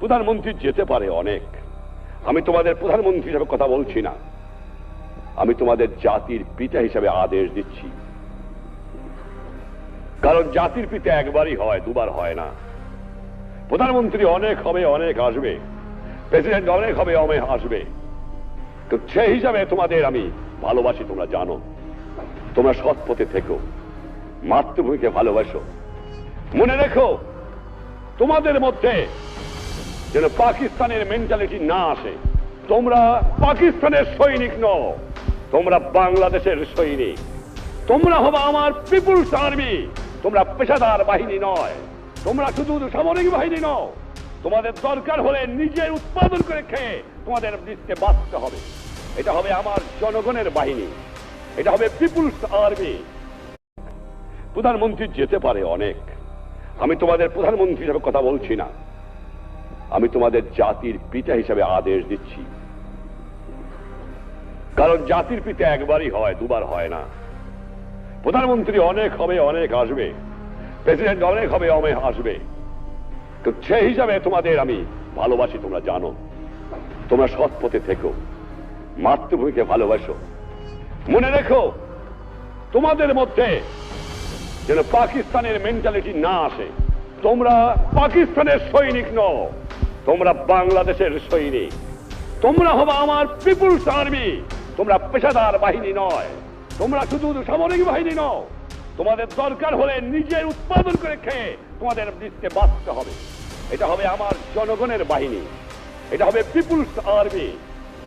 প্রধানমন্ত্রী যেতে পারে অনেক। আমি তোমাদের প্রধানমন্ত্রী হিসেবে কথা বলছি না, আমি তোমাদের জাতির পিতা হিসেবে আদেশ দিচ্ছি। কারণ জাতির পিতা একবারই হয়, দুবার হয় না। প্রধানমন্ত্রী অনেক হবে, অনেক আসবে, প্রেসিডেন্ট অনেক হবে, অনেক আসবে, তো সেই হিসাবে তোমাদের আমি ভালোবাসি, তোমরা জানো। তোমরা সৎ পথে থেকো, মাতৃভূমিকে ভালোবাসো। মনে রেখো, তোমাদের মধ্যে যেন পাকিস্তানের মেন্টালিটি না আসে। তোমরা পাকিস্তানের সৈনিক নও, তোমরা বাংলাদেশের সৈনিক। তোমরা হবে আমার পিপুলস আর্মি। তোমরা পেশাদার বাহিনী নয়, তোমরা শুধু সামরিক বাহিনী নও। তোমাদের দরকার হলে নিজের উৎপাদন করে খেয়ে তোমাদের দেশকে বাঁচতে হবে। এটা হবে আমার জনগণের বাহিনী, এটা হবে পিপুলস আর্মি। প্রধানমন্ত্রী যেতে পারে অনেক। আমি তোমাদের প্রধানমন্ত্রী হিসেবে কথা বলছি না, আমি তোমাদের জাতির পিতা হিসেবে আদেশ দিচ্ছি। কারণ জাতির পিতা একবারই হয়, দুবার হয় না। প্রধানমন্ত্রী অনেক হবে, অনেক আসবে, প্রেসিডেন্ট অনেক হবে, অনেক আসবে, তো সেই হিসাবে তোমাদের আমি ভালোবাসি, তোমরা জানো। তোমরা সৎ পথে থেকো, মাতৃভূমিকে ভালোবাসো। মনে রেখো, তোমাদের মধ্যে যেন পাকিস্তানের মেন্টালিটি না আসে। তোমরা পাকিস্তানের সৈনিক নও, তোমরা বাংলাদেশের সৈনিক। তোমরা হবে আমার পিপুলস আর্মি। তোমরা পেশাদার বাহিনী নয়, তোমরা শুধু সামরিক বাহিনী নও। তোমাদের দরকার হলে নিজের উৎপাদন করে খেয়ে তোমাদের দেশকে বাঁচতে হবে। এটা হবে আমার জনগণের বাহিনী, এটা হবে পিপুলস আর্মি।